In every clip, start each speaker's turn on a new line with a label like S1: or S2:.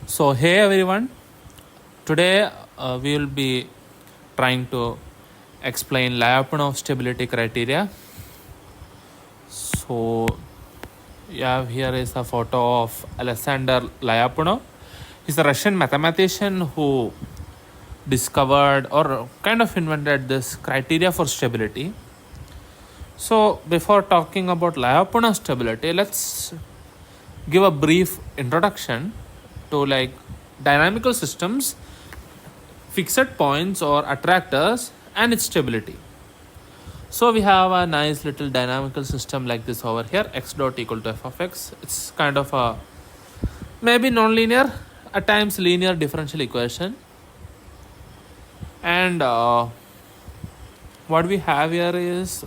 S1: So hey everyone, today we will be trying to explain Lyapunov stability criteria. So here is a photo of Alexander Lyapunov. He's a Russian mathematician who discovered or kind of invented this criteria for stability. So before talking about Lyapunov stability, let's give a brief introduction to dynamical systems, fixed points or attractors, and its stability. So we have a nice little dynamical system like this over here, x dot equal to f of x. It's kind of a maybe non-linear, at times linear differential equation. And what we have here is,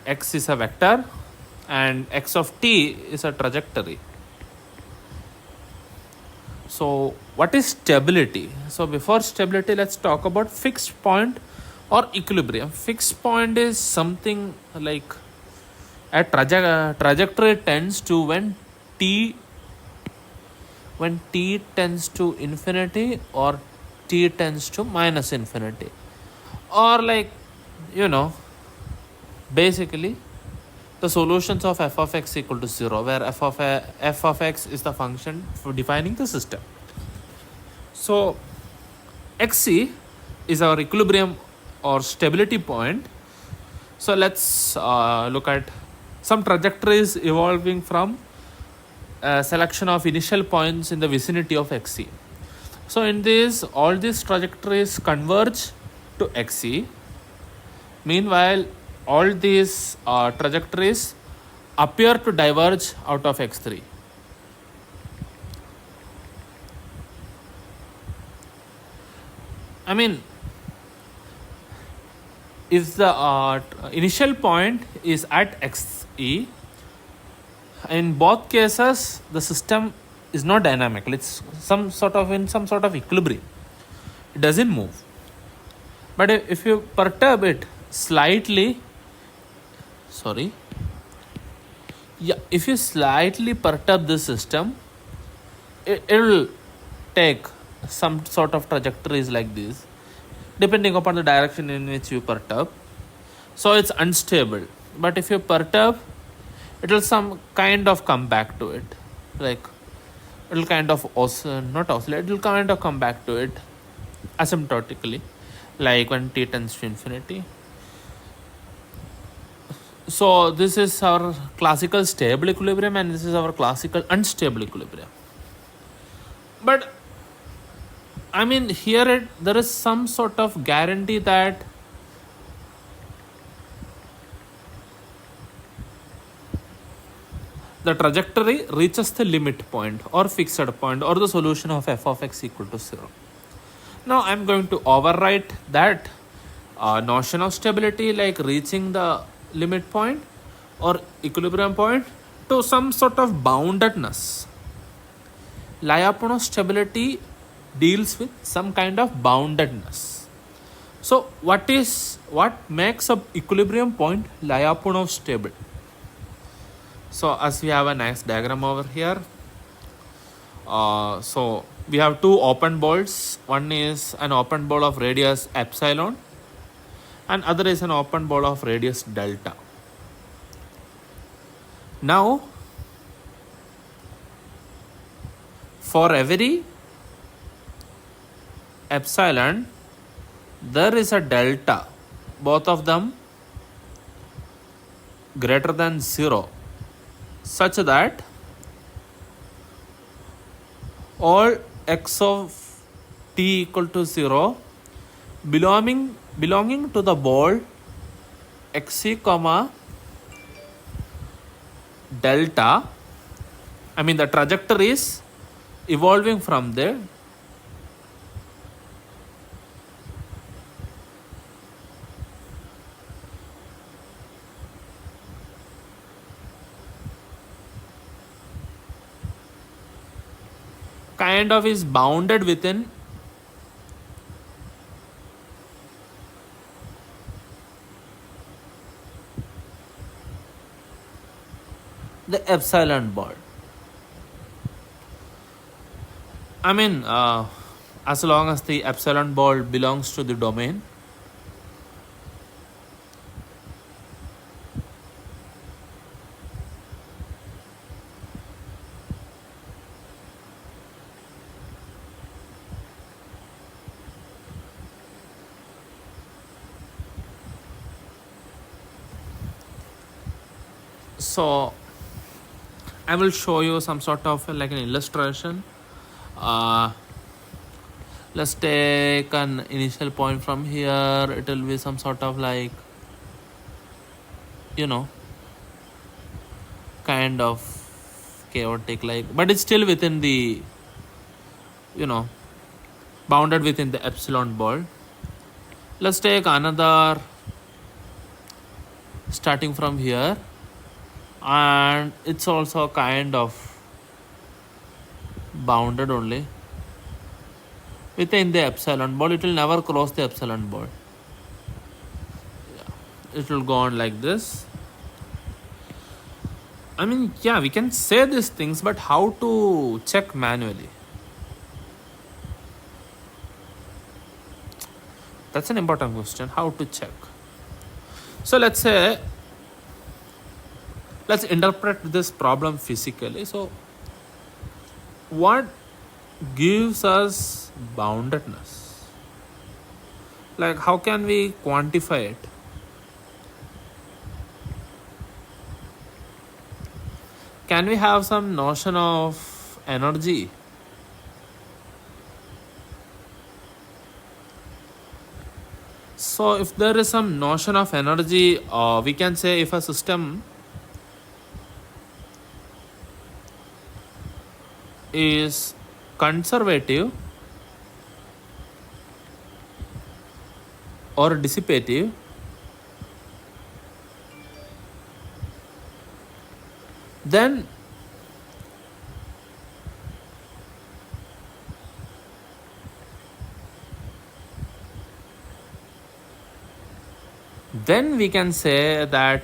S1: x is a vector and x of t is a trajectory. So what is stability? So before stability, let's talk about fixed point or equilibrium. Fixed point is something like a trajectory tends to when t tends to infinity or t tends to minus infinity, or basically the solutions of f of x equal to 0, where f of x is the function for defining the system. So xc is our equilibrium or stability point. So let's look at some trajectories evolving from a selection of initial points in the vicinity of xc. So in this, all these trajectories converge to xc. Meanwhile, all these trajectories appear to diverge out of x3. If the initial point is at xe, in both cases the system is not dynamical. It's in some sort of equilibrium. It doesn't move. But if you perturb it slightly, if you slightly perturb the system, it will take some sort of trajectories like this, depending upon the direction in which you perturb. So it's unstable. But if you perturb, it will some kind of come back to it. Like it will kind of not oscillate, it will kind of come back to it asymptotically, like when t tends to infinity. So this is our classical stable equilibrium and this is our classical unstable equilibrium. But here there is some sort of guarantee that the trajectory reaches the limit point or fixed point or the solution of f of x equal to 0. Now I'm going to overwrite that notion of stability, like reaching the limit point or equilibrium point, to some sort of boundedness. Lyapunov stability deals with some kind of boundedness. So what makes a equilibrium point Lyapunov stable? So as we have a nice diagram over here, so we have two open balls. One is an open ball of radius epsilon and other is an open ball of radius delta. Now for every epsilon there is a delta, both of them greater than 0, such that all x of t equal to 0 belonging to the ball xc comma delta, the trajectory is evolving from there, kind of is bounded within the epsilon ball. I mean, as long as the epsilon ball belongs to the domain, so I will show you some sort of like an illustration. Let's take an initial point from here. It will be some sort of like, kind of chaotic, like, but it's still within the, bounded within the epsilon ball. Let's take another starting from here, and it's also kind of bounded only within the epsilon ball. It will never cross the epsilon ball. It will go on like this. I mean, yeah, we can say these things, but how to check manually? That's an important question. How to check? So let's interpret this problem physically. So what gives us boundedness? Like, how can we quantify it? Can we have some notion of energy? So if there is some notion of energy, we can say if a system is conservative or dissipative, then we can say that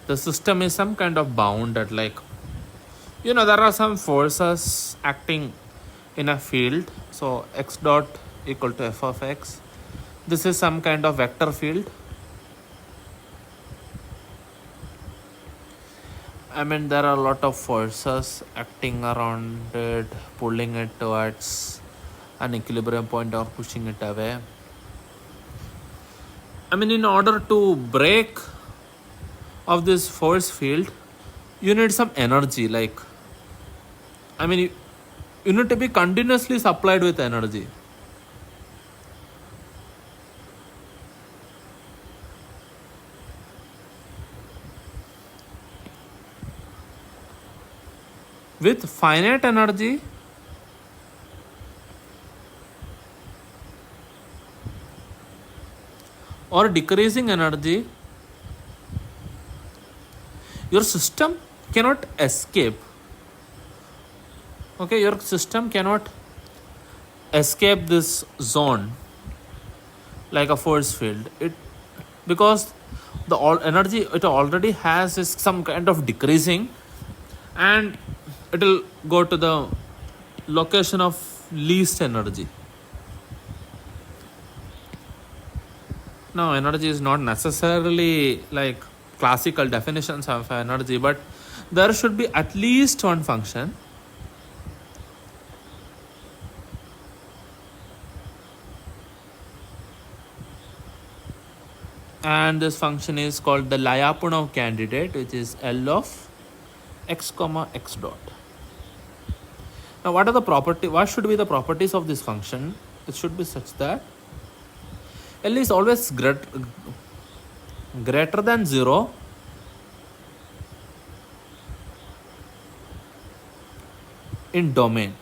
S1: the system is some kind of bounded. Like, there are some forces acting in a field. So x dot equal to f of x. This is some kind of vector field. I mean, there are a lot of forces acting around it, pulling it towards an equilibrium point or pushing it away. I mean, in order to break of this force field, you need some energy. Like, I mean, you need to be continuously supplied with energy. With finite energy, or decreasing energy, your system cannot escape. Okay, your system cannot escape this zone like a force field. Because the energy it already has is some kind of decreasing, and it will go to the location of least energy. Now, energy is not necessarily like classical definitions of energy, but there should be at least one function. And this function is called the Lyapunov candidate, which is L of x comma x dot. Now, what should be the properties of this function? It should be such that L is always greater than 0 in domain.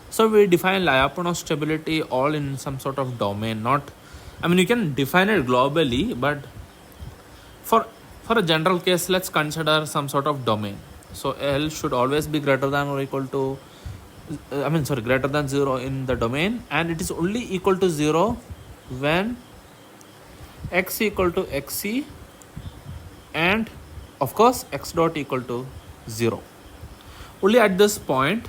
S1: So we define Lyapunov stability all in some sort of domain. You can define it globally, but for a general case, let's consider some sort of domain. So L should always be greater than or equal to, greater than 0 in the domain, and it is only equal to 0 when x equal to xc and of course x dot equal to 0. Only at this point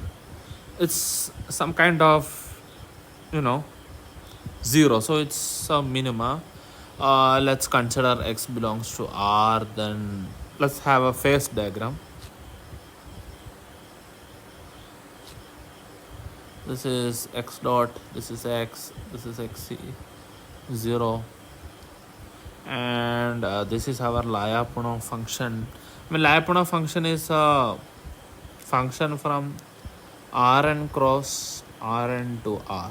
S1: it's some kind of, you know, 0, so it's a minima. Let's consider x belongs to R, then let's have a phase diagram. This is x dot, this is x, this is xc 0, and this is our Lyapunov function. I mean, Lyapunov function is a function from Rn cross Rn to R.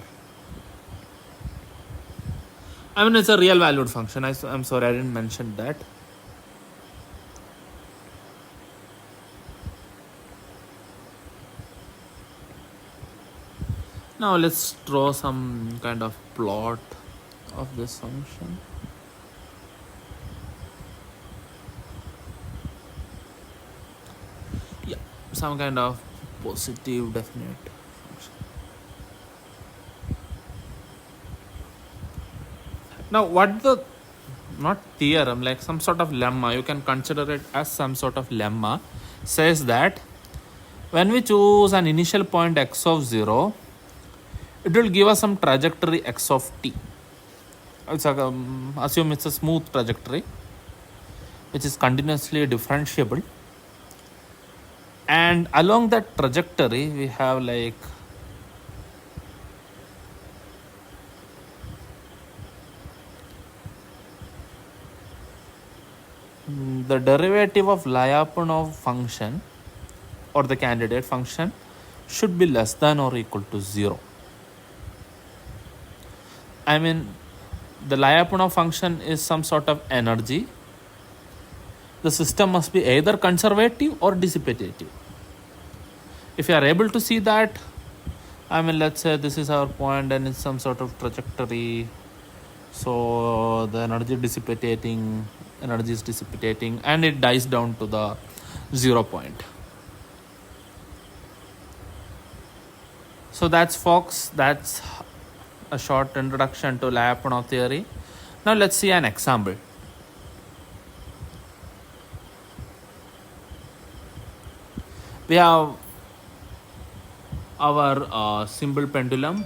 S1: I mean, it's a real valued function. I'm sorry, I didn't mention that. Now let's draw some kind of plot of this function. Yeah, some kind of positive definite function. Now what the, not theorem, like some sort of lemma, you can consider it as some sort of lemma, says that when we choose an initial point x of 0, it will give us some trajectory x of t. It's assume it's a smooth trajectory which is continuously differentiable, and along that trajectory we have like the derivative of Lyapunov function or the candidate function should be less than or equal to 0. I mean, the Lyapunov function is some sort of energy. The system must be either conservative or dissipative. If you are able to see that, I mean, let's say this is our point and it's some sort of trajectory. So the energy is dissipating and it dies down to the 0 point. So that's Fox. That's a short introduction to Lyapunov theory. Now let's see an example. We have our simple pendulum.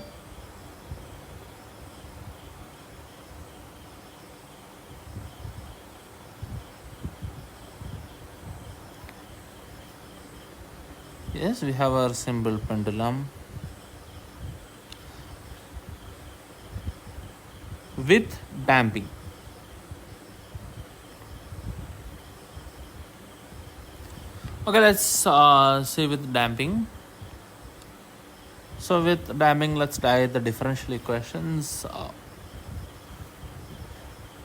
S1: Yes, we have our simple pendulum with damping. Okay, let's see with damping. So with damping, let's write the differential equations.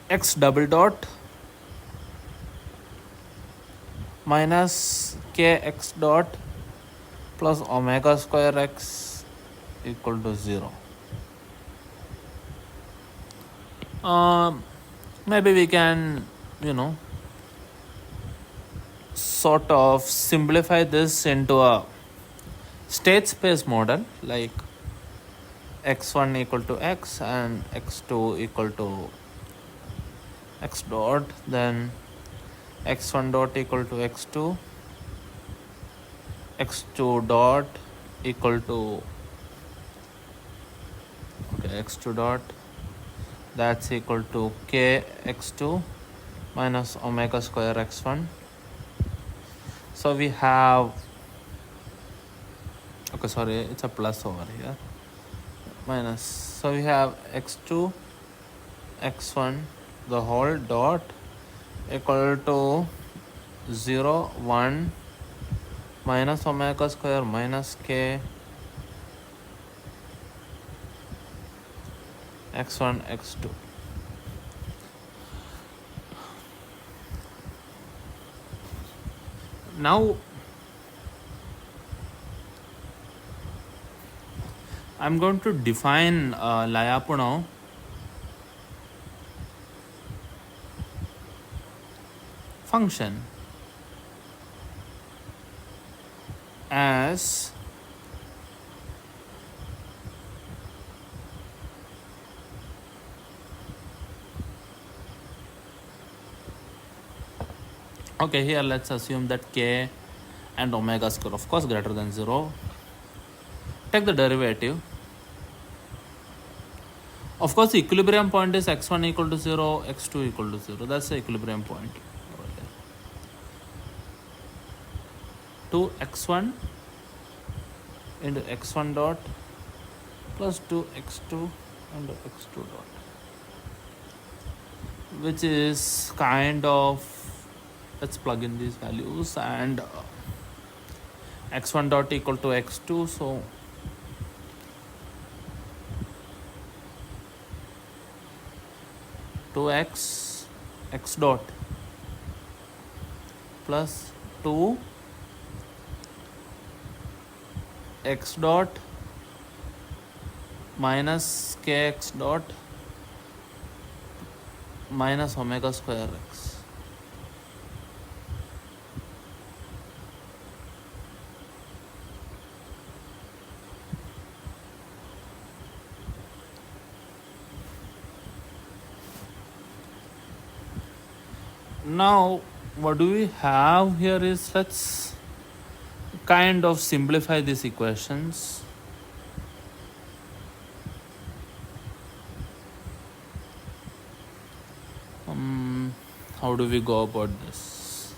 S1: X double dot minus kx dot plus omega square x equal to 0. Maybe we can, sort of simplify this into a state space model, like x1 equal to x and x2 equal to x dot, then x1 dot equal to x2, x2 dot equal to x2 dot, that's equal to k x2 minus omega square x1. So we have, it's a plus over here, minus. So we have x2 x1 the whole dot equal to 0 1 minus omega square minus k x1 x2. Now I'm going to define Lyapunov function as Okay, here let's assume that k and omega square, of course, greater than 0. Take the derivative. Of course, the equilibrium point is x1 equal to 0, x2 equal to 0. That's the equilibrium point. 2x1 into x1 dot plus 2x2 into x2 dot, which is kind of, let's plug in these values, and x1 dot equal to x2, so x dot plus 2 x dot minus kx dot minus omega square x. Now what do we have here is, let's kind of simplify these equations. How do we go about this?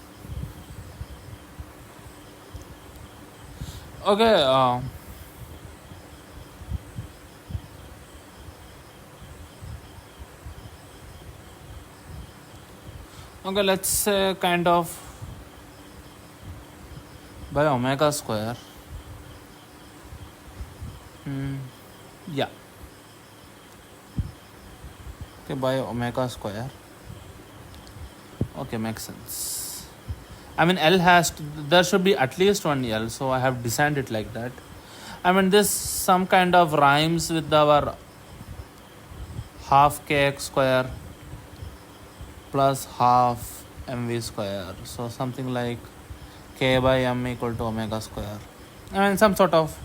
S1: Okay, okay, let's say kind of by omega square. Yeah. Okay, by omega square. Okay, makes sense. I mean, L has to, there should be at least one L, so I have designed it like that. I mean, this some kind of rhymes with our half kx square plus half mv square. So something like k by m equal to omega square. I mean, some sort of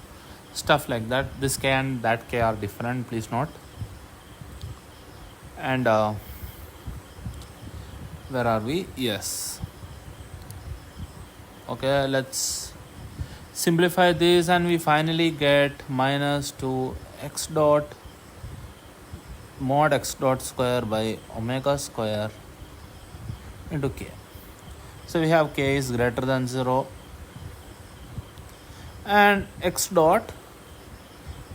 S1: stuff like that. This k and that k are different, please note. And where are we? Yes. Okay, let's simplify this, and we finally get minus 2 x dot mod x dot square by omega square into k. So we have k is greater than 0 and x dot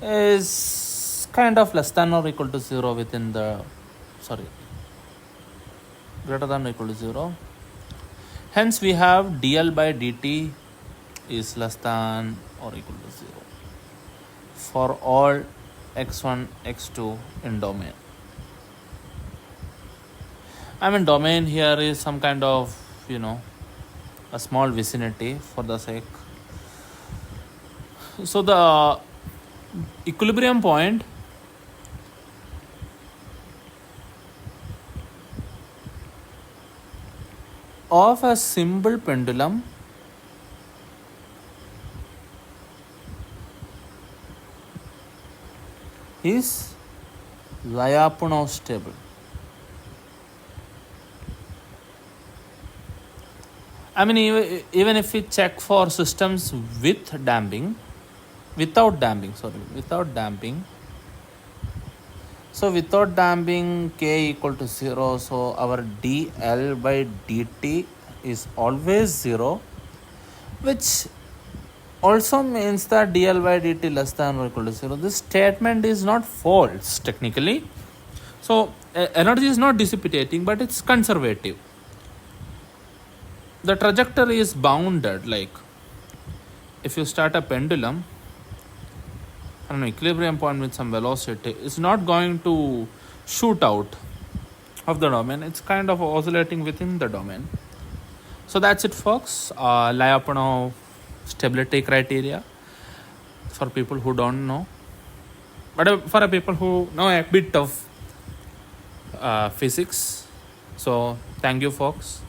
S1: is kind of less than or equal to 0 within the, greater than or equal to 0. Hence we have dl by dt is less than or equal to 0 for all x1, x2 in domain. I mean, domain here is some kind of, a small vicinity for the sake. So the equilibrium point of a simple pendulum is Lyapunov stable. I mean, even if we check for systems without damping. So without damping, k equal to 0. So our dl by dt is always 0, which also means that dl by dt less than or equal to 0. This statement is not false technically. So energy is not dissipating, but it's conservative. The trajectory is bounded, like if you start a pendulum an equilibrium point with some velocity, it's not going to shoot out of the domain. It's kind of oscillating within the domain. So that's it, folks. Lyapunov stability criteria for people who don't know, but for people who know a bit of physics. So thank you, folks.